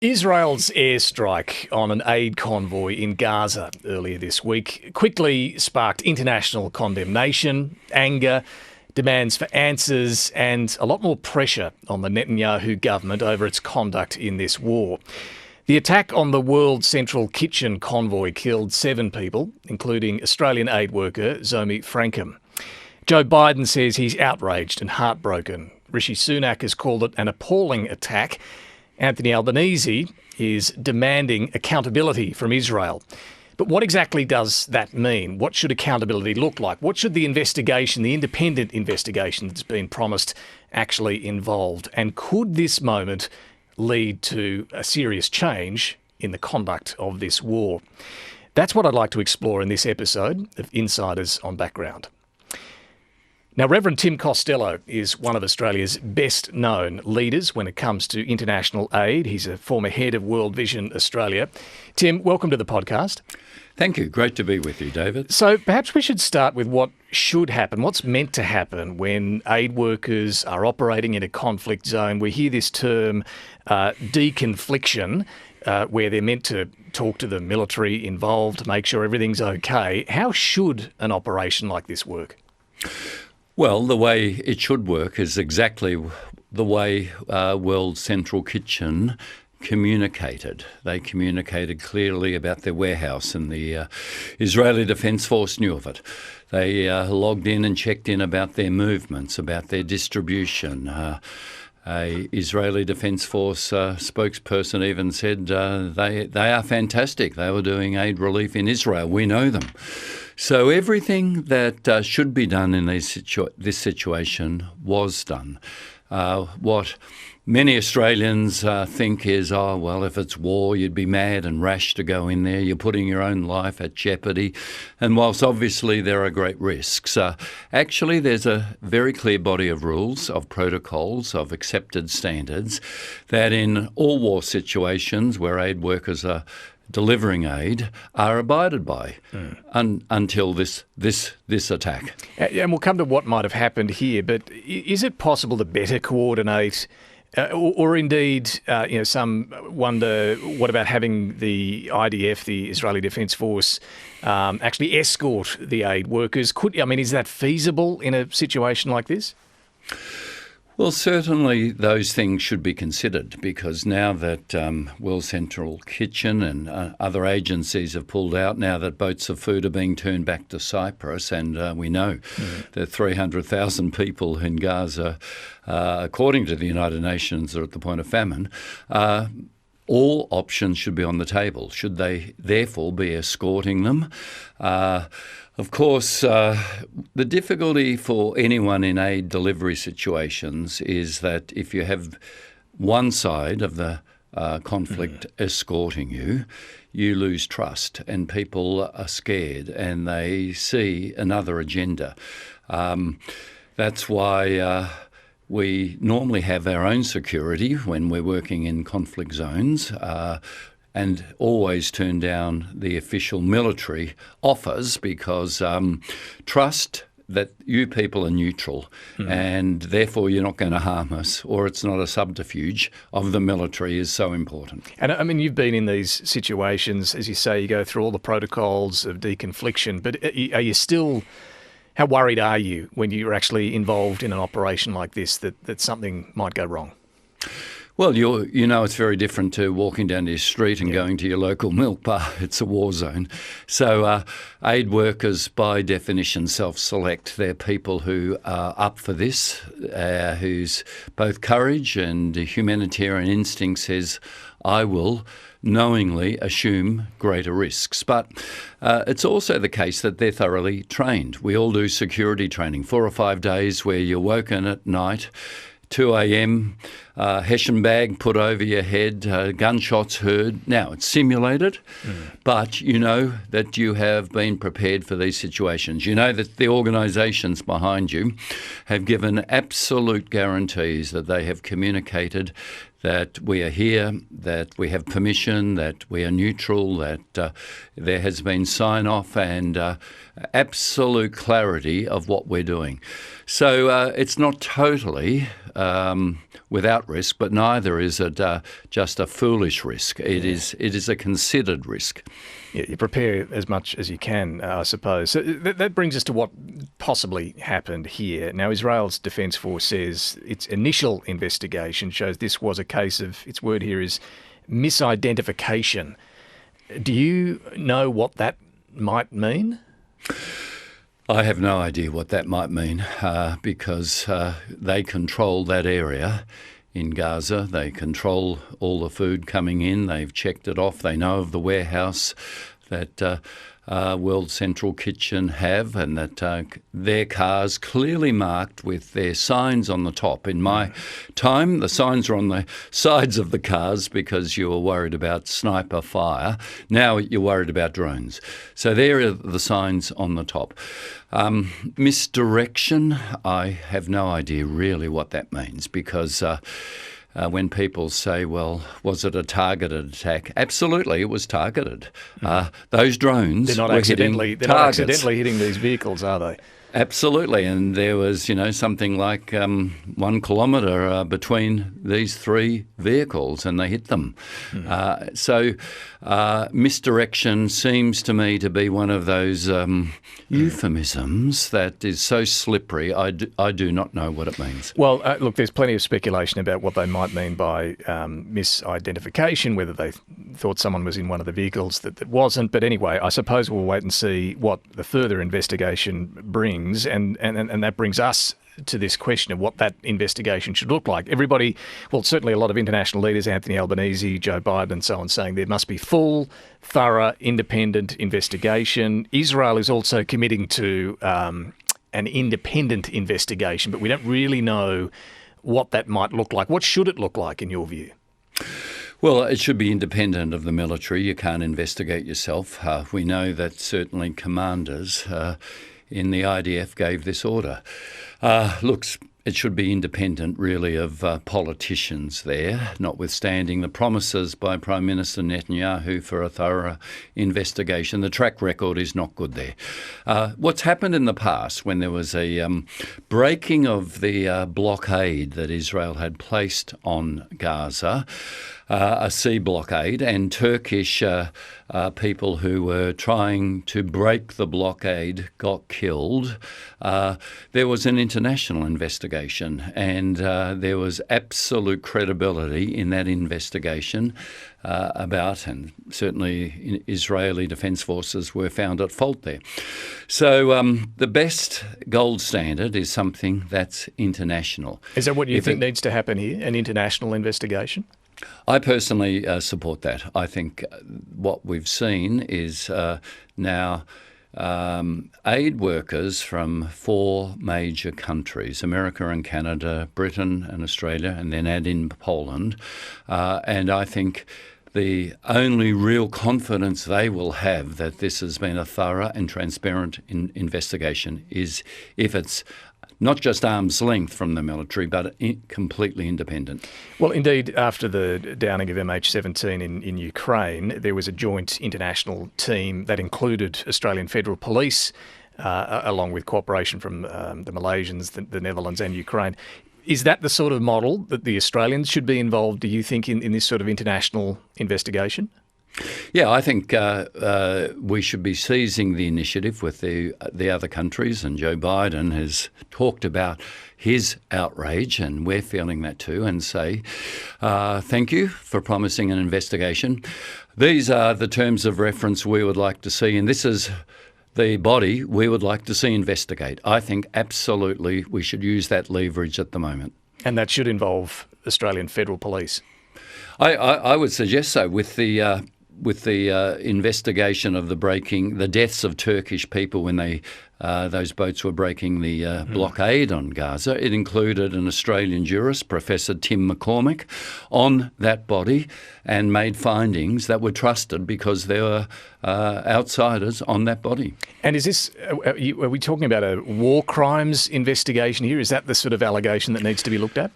Israel's airstrike on an aid convoy in Gaza earlier this week quickly sparked international condemnation, anger, demands for answers and a lot more pressure on the Netanyahu government over its conduct in this war. The attack on the World Central Kitchen convoy killed 7 people, including Australian aid worker Zomi Frankcom. Joe Biden says he's outraged and heartbroken. Rishi Sunak has called it an appalling attack. Anthony Albanese is demanding accountability from Israel. But what exactly does that mean? What should accountability look like? What should the investigation, the independent investigation that's been promised, actually involve? And could this moment lead to a serious change in the conduct of this war? That's what I'd like to explore in this episode of Insiders on Background. Now, Reverend Tim Costello is one of Australia's best-known leaders when it comes to international aid. He's a former head of World Vision Australia. Tim, welcome to the podcast. Thank you. Great to be with you, David. So perhaps we should start with what should happen, what's meant to happen when aid workers are operating in a conflict zone. We hear this term deconfliction, where they're meant to talk to the military involved to make sure everything's okay. How should an operation like this work? Well, the way it should work is exactly the way World Central Kitchen communicated. They communicated clearly about their warehouse, and the Israeli Defence Force knew of it. They logged in and checked in about their movements, about their distribution. A Israeli Defence Force spokesperson even said they are fantastic. They were doing aid relief in Israel. We know them. So everything that should be done in this situation was done. What many Australians think is, if it's war, you'd be mad and rash to go in there. You're putting your own life at jeopardy. And whilst obviously there are great risks, actually there's a very clear body of rules, of protocols, of accepted standards that in all war situations where aid workers are delivering aid are abided by until this attack. And we'll come to what might have happened here, but is it possible to better coordinate or indeed, some wonder, what about having the IDF, the Israeli Defence Force, actually escort the aid workers? Is that feasible in a situation like this? Well, certainly those things should be considered, because now that World Central Kitchen and other agencies have pulled out, now that boats of food are being turned back to Cyprus, and we know that 300,000 people in Gaza, according to the United Nations, are at the point of famine, all options should be on the table. Should they therefore be escorting them? Of course, the difficulty for anyone in aid delivery situations is that if you have one side of the conflict escorting you, you lose trust and people are scared and they see another agenda. That's why we normally have our own security when we're working in conflict zones, and always turn down the official military offers, because trust that you people are neutral and therefore you're not going to harm us, or it's not a subterfuge of the military, is so important. And you've been in these situations, as you say, you go through all the protocols of deconfliction, but are you still... How worried are you when you're actually involved in an operation like this that something might go wrong? Well, it's very different to walking down your street and going to your local milk bar. It's a war zone. So aid workers, by definition, self-select. They're people who are up for this, whose both courage and humanitarian instinct says, I will knowingly assume greater risks. But it's also the case that they're thoroughly trained. We all do security training, 4 or 5 days where you're woken at night, 2 a.m., Hessian bag put over your head, gunshots heard. Now, it's simulated, but you know that you have been prepared for these situations. You know that the organisations behind you have given absolute guarantees that they have communicated that we are here, that we have permission, that we are neutral, that there has been sign-off and absolute clarity of what we're doing. So it's not totally without risk, but neither is it just a foolish risk. It is a considered risk. Yeah, you prepare as much as you can, I suppose. So that brings us to what possibly happened here. Now, Israel's Defence Force says its initial investigation shows this was a case of, its word here is misidentification. Do you know what that might mean? I have no idea what that might mean because they control that area in Gaza. They control all the food coming in. They've checked it off. They know of the warehouse that World Central Kitchen have, and that their cars clearly marked with their signs on the top. In my time, the signs were on the sides of the cars because you were worried about sniper fire. Now you're worried about drones. So there are the signs on the top. Misdirection, I have no idea really what that means because when people say, well, was it a targeted attack? Absolutely, it was targeted. Those drones they're not accidentally hitting these vehicles, are they? Absolutely, and there was, something like 1 kilometre between these three vehicles, and they hit them. So misdirection seems to me to be one of those euphemisms that is so slippery. I do not know what it means. Well, look, there's plenty of speculation about what they might mean by misidentification, whether they thought someone was in one of the vehicles that wasn't. But anyway, I suppose we'll wait and see what the further investigation brings. And that brings us to this question of what that investigation should look like. Everybody, well, certainly a lot of international leaders, Anthony Albanese, Joe Biden and so on, saying there must be full, thorough, independent investigation. Israel is also committing to an independent investigation, but we don't really know what that might look like. What should it look like in your view? Well, it should be independent of the military. You can't investigate yourself. We know that certainly commanders in the IDF gave this order. It should be independent, really, of politicians there, notwithstanding the promises by Prime Minister Netanyahu for a thorough investigation. The track record is not good there. What's happened in the past when there was a breaking of the blockade that Israel had placed on Gaza, a sea blockade, and Turkish people who were trying to break the blockade got killed, there was an international investigation, and there was absolute credibility in that investigation and certainly Israeli Defence Forces were found at fault there. So the best gold standard is something that's international. Is that what you think needs to happen here, an international investigation? I personally support that. I think what we've seen is now aid workers from 4 major countries, America and Canada, Britain and Australia, and then add in Poland. And I think the only real confidence they will have that this has been a thorough and transparent investigation is if it's not just arm's length from the military, but completely independent. Well, indeed, after the downing of MH17 in Ukraine, there was a joint international team that included Australian Federal Police, along with cooperation from the Malaysians, the Netherlands and Ukraine. Is that the sort of model that the Australians should be involved, do you think, in this sort of international investigation? Yeah, I think we should be seizing the initiative with the other countries, and Joe Biden has talked about his outrage, and we're feeling that too, and say thank you for promising an investigation. These are the terms of reference we would like to see, and this is the body we would like to see investigate. I think absolutely we should use that leverage at the moment. And that should involve Australian Federal Police? I would suggest so, with the investigation of the deaths of Turkish people when those boats were breaking the blockade on Gaza. It included an Australian jurist, Professor Tim McCormick, on that body and made findings that were trusted because there were outsiders on that body. And is this, are we talking about a war crimes investigation here? Is that the sort of allegation that needs to be looked at?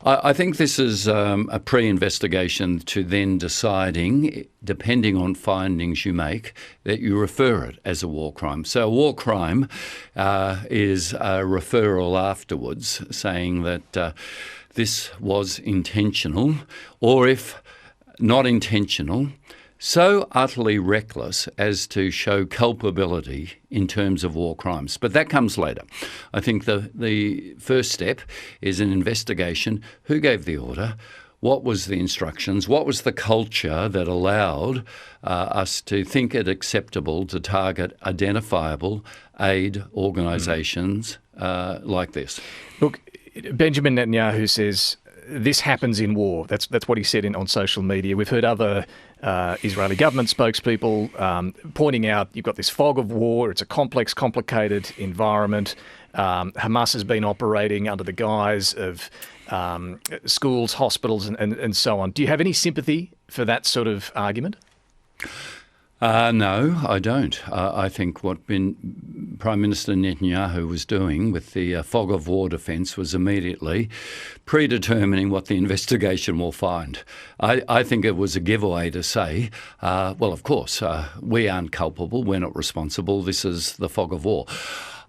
I think this is a pre-investigation to then deciding, depending on findings you make, that you refer it as a war crime. So a war crime is a referral afterwards saying that this was intentional, or if not intentional, so utterly reckless as to show culpability in terms of war crimes. But that comes later. I think the first step is an investigation. Who gave the order? What was the instructions? What was the culture that allowed us to think it acceptable to target identifiable aid organisations like this? Look, Benjamin Netanyahu says this happens in war. That's what he said on social media. We've heard other Israeli government spokespeople pointing out you've got this fog of war. It's a complex, complicated environment. Hamas has been operating under the guise of schools, hospitals, and so on. Do you have any sympathy for that sort of argument? No, I don't. I think what Prime Minister Netanyahu was doing with the fog of war defence was immediately predetermining what the investigation will find. I think it was a giveaway to say, well, of course, we aren't culpable, we're not responsible, this is the fog of war.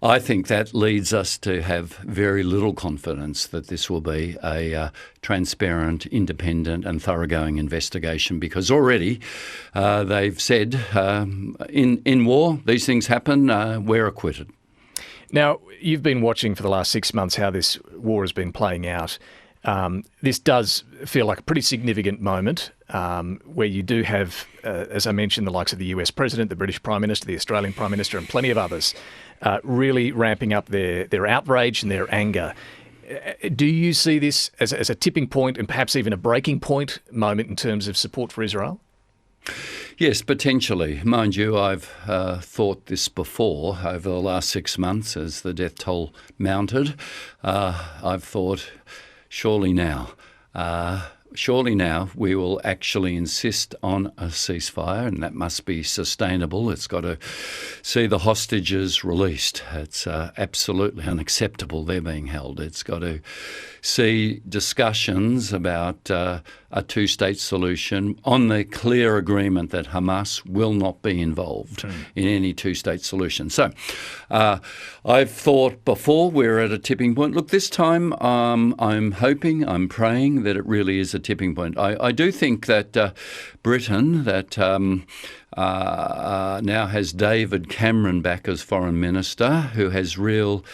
I think that leads us to have very little confidence that this will be a transparent, independent and thoroughgoing investigation, because already they've said in war these things happen, we're acquitted. Now, you've been watching for the last 6 months how this war has been playing out. This does feel like a pretty significant moment where you do have, as I mentioned, the likes of the US President, the British Prime Minister, the Australian Prime Minister and plenty of others really ramping up their outrage and their anger. Do you see this as a tipping point and perhaps even a breaking point moment in terms of support for Israel? Yes, potentially. Mind you, I've thought this before over the last 6 months as the death toll mounted. I've thought, surely now we will actually insist on a ceasefire, and that must be sustainable. It's got to see the hostages released. It's absolutely unacceptable they're being held. It's got to see discussions about a two-state solution on the clear agreement that Hamas will not be involved in any two-state solution. So I've thought before we're at a tipping point. Look, this time I'm hoping, I'm praying that it really is a tipping point. I do think that Britain, that now has David Cameron back as Foreign Minister, who has real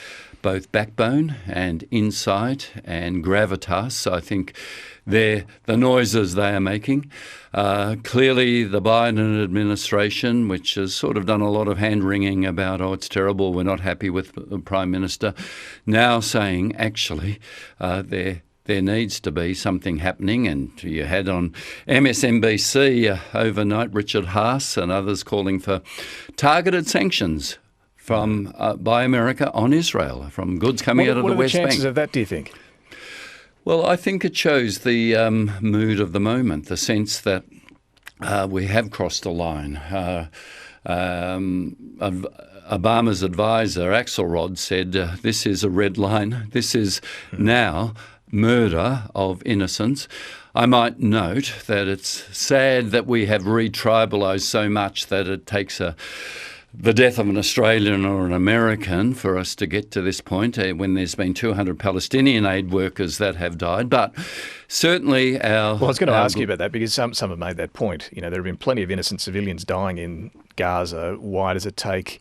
both backbone and insight and gravitas. I think the noises they are making. Clearly the Biden administration, which has sort of done a lot of hand-wringing about, oh, it's terrible, we're not happy with the Prime Minister, now saying actually there needs to be something happening. And you had on MSNBC overnight Richard Haas and others calling for targeted sanctions from by America on Israel from goods coming out of the West Bank. What are the chances of that, do you think? Well, I think it shows the mood of the moment, the sense that we have crossed a line. Obama's advisor, Axelrod, said this is a red line. This is now murder of innocents. I might note that it's sad that we have re-tribalised so much that it takes the death of an Australian or an American for us to get to this point when there's been 200 Palestinian aid workers that have died. But certainly Well, I was going to ask you about that because some have made that point. You know, there have been plenty of innocent civilians dying in Gaza. Why does it take,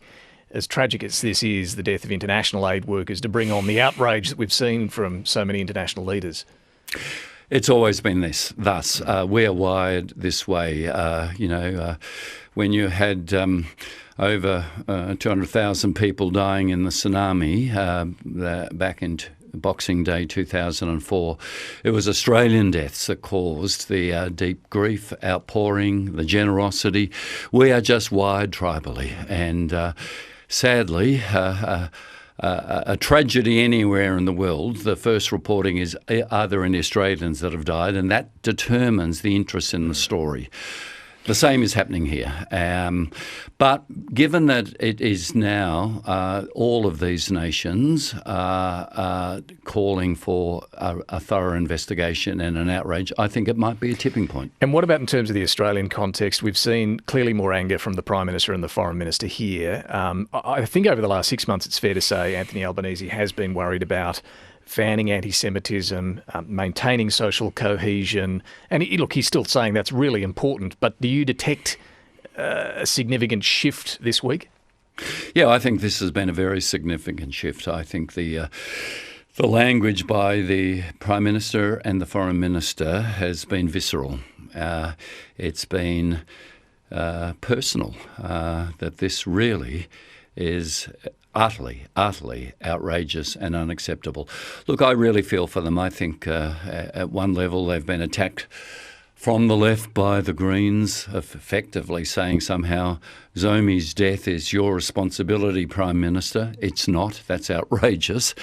as tragic as this is, the death of international aid workers to bring on the outrage that we've seen from so many international leaders? It's always been thus. We are wired this way. When you had over 200,000 people dying in the tsunami back in Boxing Day 2004, it was Australian deaths that caused the deep grief outpouring, the generosity. We are just wired tribally, and sadly, a tragedy anywhere in the world, the first reporting is, are there any Australians that have died? And that determines the interest in the story. The same is happening here. But given that it is now all of these nations are calling for a thorough investigation and an outrage, I think it might be a tipping point. And what about in terms of the Australian context? We've seen clearly more anger from the Prime Minister and the Foreign Minister here. I think over the last 6 months, it's fair to say Anthony Albanese has been worried about fanning anti-Semitism, maintaining social cohesion. And he's still saying that's really important, but do you detect a significant shift this week? Yeah, I think this has been a very significant shift. I think the language by the Prime Minister and the Foreign Minister has been visceral. It's been personal, that this really is utterly outrageous and unacceptable. Look, I really feel for them. I think at one level they've been attacked from the left by the Greens, effectively saying somehow Zomi's death is your responsibility, Prime Minister. It's not. That's outrageous.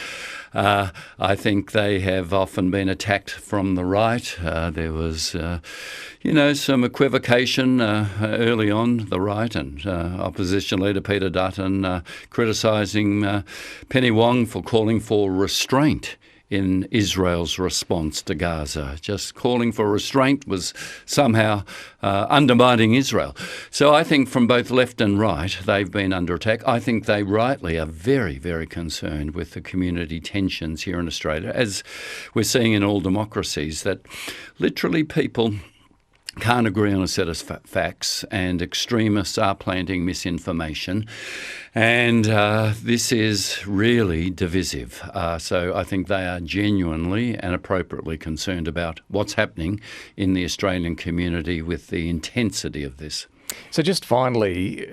I think they have often been attacked from the right. There was, some equivocation early on, the right, and opposition leader Peter Dutton criticising Penny Wong for calling for restraint in Israel's response to Gaza. Just calling for restraint was somehow undermining Israel. So I think from both left and right, they've been under attack. I think they rightly are very, very concerned with the community tensions here in Australia, as we're seeing in all democracies, that literally people can't agree on a set of facts, and extremists are planting misinformation. And this is really divisive. So I think they are genuinely and appropriately concerned about what's happening in the Australian community with the intensity of this. So just finally,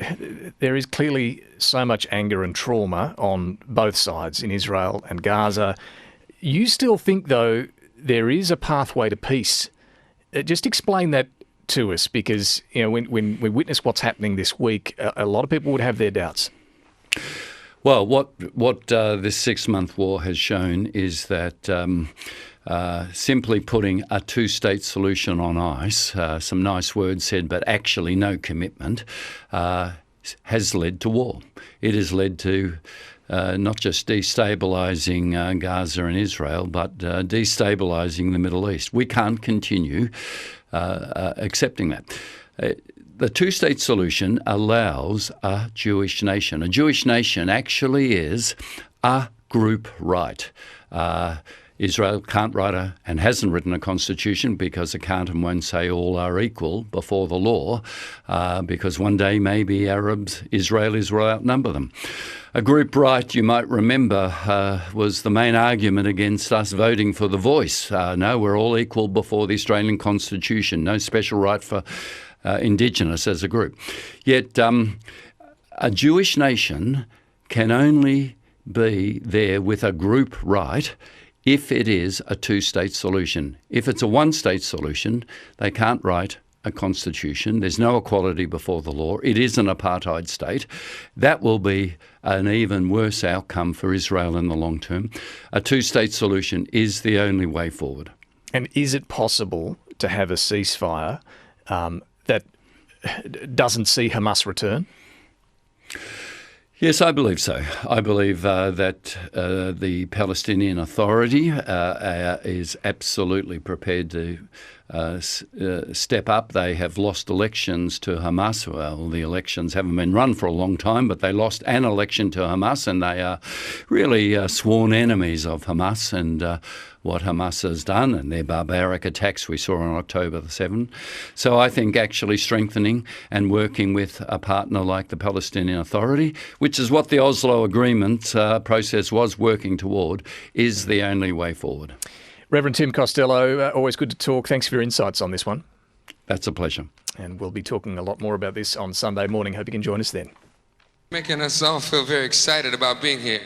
there is clearly so much anger and trauma on both sides in Israel and Gaza. You still think, though, there is a pathway to peace? Just explain that to us, because when we witness what's happening this week, a lot of people would have their doubts. Well, what this 6-month war has shown is that simply putting a two-state solution on ice, some nice words said, but actually no commitment, has led to war. It has led to not just destabilising Gaza and Israel, but destabilising the Middle East. We can't continue accepting that. The two-state solution allows a Jewish nation. A Jewish nation actually is a group right. Israel can't write and hasn't written a constitution because it can't and won't say all are equal before the law, because one day maybe Israelis will outnumber them. A group right, you might remember, was the main argument against us voting for the voice. No, we're all equal before the Australian Constitution. No special right for Indigenous as a group. Yet a Jewish nation can only be there with a group right if it is a two-state solution. If it's a one-state solution, they can't write a constitution. There's no equality before the law. It is an apartheid state. That will be an even worse outcome for Israel in the long term. A two-state solution is the only way forward. And is it possible to have a ceasefire that doesn't see Hamas return? Yes, I believe so. I believe that the Palestinian Authority is absolutely prepared to step up. They have lost elections to Hamas. Well, the elections haven't been run for a long time, but they lost an election to Hamas, and they are really sworn enemies of Hamas and what Hamas has done and their barbaric attacks we saw on October the 7th. So I think actually strengthening and working with a partner like the Palestinian Authority, which is what the Oslo Agreement process was working toward, is the only way forward. Reverend Tim Costello, always good to talk. Thanks for your insights on this one. That's a pleasure. And we'll be talking a lot more about this on Sunday morning. Hope you can join us then. Making us all feel very excited about being here.